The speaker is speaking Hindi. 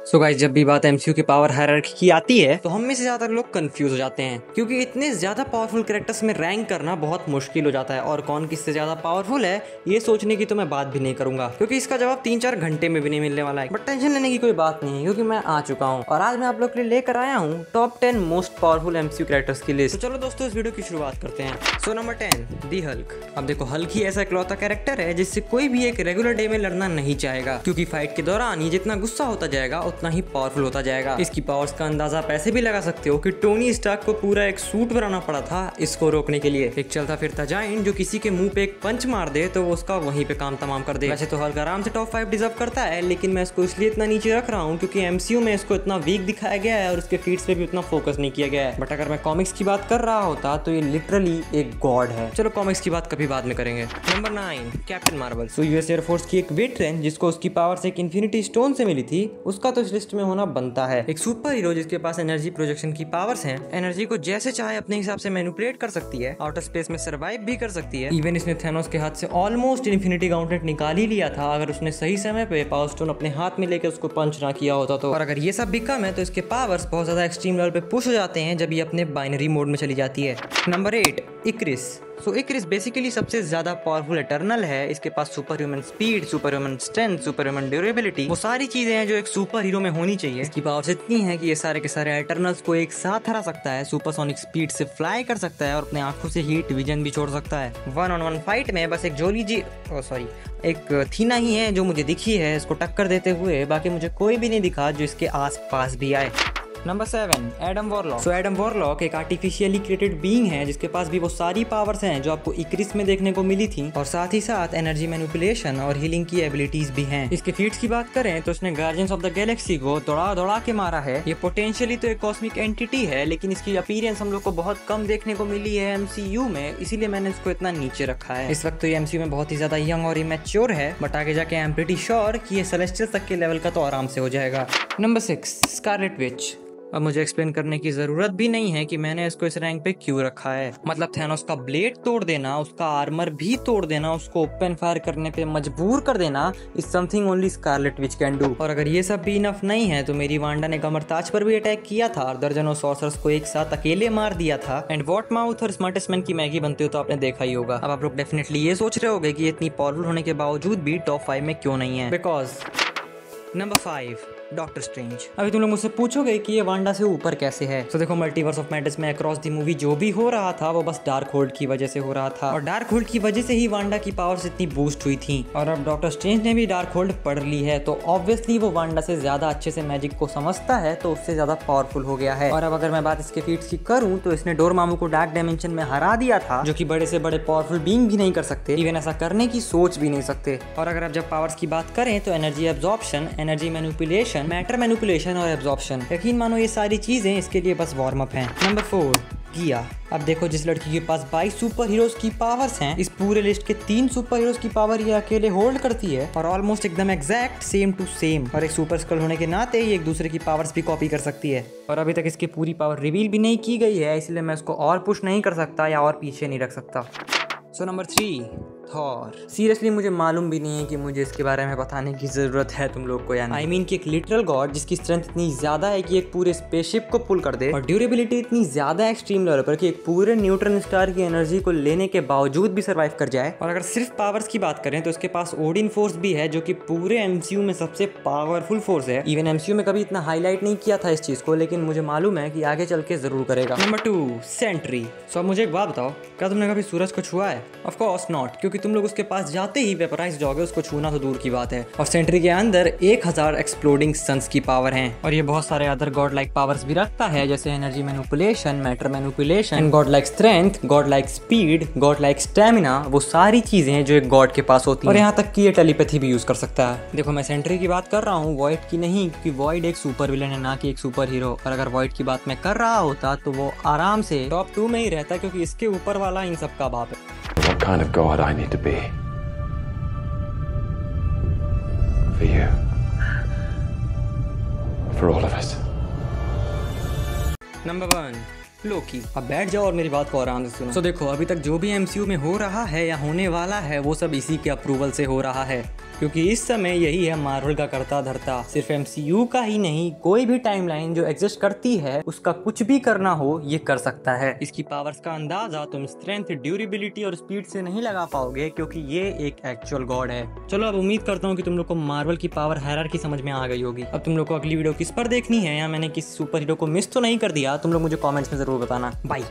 सो गाइस, जब भी बात एमसीयू की पावर हायरार्की की आती है तो हम में से ज्यादातर लोग कंफ्यूज हो जाते हैं, क्योंकि इतने ज्यादा पावरफुल कैरेक्टर्स में रैंक करना बहुत मुश्किल हो जाता है। और कौन किससे ज्यादा पावरफुल है ये सोचने की तो मैं बात भी नहीं करूंगा, क्योंकि इसका जवाब 3-4 घंटे में भी नहीं मिलने वाला है। बट टेंशन लेने की कोई बात नहीं है, क्योंकि मैं आ चुका हूँ और आज मैं आप लोग के लिए लेकर आया हूँ top 10 most powerful MCU characters की लिस्ट। तो चलो दोस्तों, इस वीडियो की शुरुआत करते हैं। सो नंबर 10, दी हल्क। अब देखो, हल्क ही ऐसा इकलौता कैरेक्टर है जिससे कोई भी एक रेगुलर डे में लड़ना नहीं चाहेगा, क्योंकि फाइट के दौरान ये जितना गुस्सा होता जाएगा उतना ही पावरफुल होता जाएगा। इसकी पावर्स का अंदाजा आप ऐसे भी लगा सकते हो कि टोनी स्टार्क को पूरा एक सूट बनाना पड़ा था इसको रोकने के लिए। एक चलता फिरता जाइंट जो किसी के मुंह पे एक पंच मार दे तो वो उसका वहीं पे काम तमाम कर दे। वैसे तो हल्क आराम से टॉप 5 डिजर्व करता है, लेकिन मैं इसको इसलिए इतना नीचे रख रहा हूँ क्योंकि एमसीयू में इसको इतना वीक दिखाया गया है और उसके फीट्स पे भी उतना फोकस नहीं किया गया है। बट अगर मैं कॉमिक्स की बात कर रहा होता तो ये लिटरली एक गॉड है। चलो कॉमिक्स की बात कभी बाद में करेंगे। Number 9, captain Marvel. So US air force की एक वेटरन जिसको उसकी पावर से एक इन्फिनिटी स्टोन से मिली थी, उसका तो इस लिस्ट में होना बनता है। एक सुपर हीरो जिसके पास एनर्जी प्रोजेक्शन की पावर्स हैं, एनर्जी को जैसे चाहे अपने हिसाब से मैनिपुलेट कर सकती है, आउटर स्पेस में सर्वाइव भी कर सकती है। इवन इसने थैनोस के हाथ से ऑलमोस्ट इन्फिनिटी गॉन्टलेट निकाल ही लिया था अगर उसने सही समय पे पावर स्टोन अपने हाथ में लेकर उसको पंच ना किया होता तो। और अगर ये सब भी कम है तो इसके पावर्स बहुत ज्यादा एक्सट्रीम लेवल पे पुश हो जाते हैं जब ये अपने बाइनरी मोड में चली जाती है। नंबर 8, इक्रिस। सो इक्रिस बेसिकली सबसे ज्यादा पावरफुल एटर्नल है। इसके पास superhuman speed, superhuman strength, superhuman durability, वो सारी चीजें हैं जो एक सुपर हीरो में होनी चाहिए। इसकी पावर्स इतनी है कि ये सारे के सारे एटर्नल्स को एक साथ हरा सकता है, सुपरसोनिक स्पीड से फ्लाई कर सकता है और अपने आंखों से हीट विजन भी छोड़ सकता है। 1-on-1 फाइट में बस एक थीना ही है जो मुझे दिखी है इसको टक्कर देते हुए, बाकी मुझे कोई भी नहीं दिखा जो इसके आस पास भी आए। Number 7, Adam Warlock. So Adam Warlock एक आर्टिफिशियली क्रिएटेड बीइंग है जिसके पास भी वो सारी पावर्स हैं जो आपको इक्रिस में देखने को मिली थी, और साथ ही साथ एनर्जी मैनिपुलेशन और हीलिंग की एबिलिटीज भी हैं। इसके फीट्स की बात करें तो उसने गार्डियंस ऑफ द गैलेक्सी को दौड़ा के मारा है। ये पोटेंशियली तो एक कॉस्मिक एंटिटी है, लेकिन इसकी अपीयरेंस हम लोग को बहुत कम देखने को मिली है एमसीयू में, इसीलिए मैंने इसको इतना नीचे रखा है। इस वक्त तो ये एमसीयू में बहुत ही ज्यादा यंग और इमेच्योर है, बट आगे जाके आई एम प्रीटी श्योर कि ये सेलेस्टियल तक के लेवल का तो आराम से हो जाएगा। Number 6, Scarlet Witch. अब मुझे एक्सप्लेन करने की जरूरत भी नहीं है कि मैंने इसको इस रैंक पे क्यों रखा है। मतलब थैनोस का ब्लेड तोड़ देना, उसका आर्मर भी तोड़ देना, उसको ओपन फायर करने पे मजबूर कर देना is something only Scarlet which can do. और अगर ये सब भी इनफ नहीं है तो मेरी वांडा ने कमरताज पर भी अटैक किया था और दर्जनों सॉर्सरर्स को एक साथ अकेले मार दिया था। एंड वॉट माउथ और स्मार्टेस्ट मैन की मैगी बनते हो तो आपने देखा ही होगा। अब आप लोग डेफिनेटली ये सोच रहे होंगे कि ये इतनी पावरफुल होने के बावजूद भी टॉप 5 में क्यों नहीं है। Because number 5, doctor strange. अभी तुम लोग मुझसे पूछोगे कि ये वांडा से ऊपर कैसे है। तो देखो, मल्टीवर्स ऑफ मैडनेस में अक्रॉस दी मूवी जो भी हो रहा था वो बस डार्क होल्ड की वजह से हो रहा था, और डार्क होल्ड की वजह से ही वांडा की पावर्स इतनी बूस्ट हुई थी। और अब डॉक्टर स्ट्रेंज ने भी डार्क होल्ड पढ़ ली है तो ऑब्वियसली वो वांडा से ज्यादा अच्छे से मैजिक को समझता है, तो उससे ज्यादा पावरफुल हो गया है। और अब अगर मैं बात इसके फीट्स की करूं तो इसने डोरमामू को डार्क डायमेंशन में हरा दिया था, जो कि बड़े से बड़े पावरफुल बीइंग भी नहीं कर सकते, इवन ऐसा करने की सोच भी नहीं सकते। और अगर अब जब पावर्स की बात करें तो energy absorption, energy manipulation, matter manipulation और एब्जॉर्प्शन, यकीन मानो ये सारी चीजें इसके लिए बस वार्म अप हैं। नंबर 4, गिया। अब देखो, जिस लड़की के पास 22 सुपर हीरोज की पावर्स हैं, इस पूरे लिस्ट के 3 सुपर हीरोज की पावर ये अकेले होल्ड करती है, और ऑलमोस्ट एकदम एग्जैक्ट सेम टू सेम। और एक सुपर स्कल होने के नाते ये एक दूसरे की पावर्स भी कॉपी कर सकती है। और अभी तक इसकी पूरी पावर रिवील भी नहीं की गई है, इसलिए मैं इसको और पुश नहीं कर सकता या और पीछे नहीं रख सकता। So number 3, Thor. सीरियसली मुझे मालूम भी नहीं है कि मुझे इसके बारे में बताने की जरूरत है तुम लोग को या नहीं। I mean कि एक लिटरल गॉड जिसकी स्ट्रेंथ इतनी ज्यादा है कि एक पूरे स्पेसशिप को पुल कर दे, और ड्यूरेबिलिटी इतनी ज्यादा एक्सट्रीम लेवल पर कि एक पूरे न्यूट्रॉन स्टार की एनर्जी को लेने के बावजूद भी सर्वाइव कर जाए। और अगर सिर्फ पावर्स की बात करें तो इसके पास ओडिन फोर्स भी है, जो कि पूरे एमसीयू में सबसे पावरफुल फोर्स है। इवन एमसीयू में कभी इतना हाईलाइट नहीं किया था इस चीज को, लेकिन मुझे मालूम है कि आगे चल के जरूर करेगा। Number 2, Sentry. सो अब मुझे एक बात बताओ, क्या तुमने कभी सूरज को छुआ है? ऑफ कोर्स नॉट, क्योंकि तुम लोग उसके पास जाते ही वेपराइज जाओगे, उसको छूना तो दूर की बात है। और सेंट्री के अंदर 1000 एक्सप्लोडिंग सन्स की पावर है, और ये बहुत सारे अदर गॉड लाइक पावर्स भी रखता है, जैसे energy manipulation, matter manipulation, God like strength, God like speed, God like stamina, वो सारी चीजें हैं जो एक गॉड के पास होती हैं। और यहाँ तक कि ये टेलीपैथी भी यूज कर सकता है। देखो, मैं सेंट्री की बात कर रहा हूँ, वॉइड की नहीं, क्योंकि वॉइड एक सुपर विलन है, ना कि एक सुपर हीरो। और अगर वॉइड की बात मैं कर रहा होता तो वो आराम से टॉप 2 में ही रहता, क्योंकि इसके ऊपर वाला इन सब का बाप है। What kind of God I need to be for you, for all of us. Number 1, लोकी। अब बैठ जाओ और मेरी बात को आराम से सुनो। देखो, अभी तक जो भी एमसीयू में हो रहा है या होने वाला है वो सब इसी के अप्रूवल से हो रहा है, क्योंकि इस समय यही है मार्वल का करता धरता। सिर्फ एमसीयू का ही नहीं, कोई भी टाइमलाइन जो एग्जिस्ट करती है उसका कुछ भी करना हो ये कर सकता है। इसकी पावर्स का अंदाजा तुम स्ट्रेंथ, ड्यूरेबिलिटी और स्पीड से नहीं लगा पाओगे, क्योंकि ये एक एक्चुअल गॉड है। चलो, अब उम्मीद करता हूँ कि तुम लोग को मार्वल की पावर हायरार्की समझ में आ गई होगी। अब तुम लोग को अगली वीडियो किस पर देखनी है या मैंने किस सुपर हीरो को मिस तो नहीं कर दिया, तुम लोग मुझे कॉमेंट्स में जरूर बताना। बाय।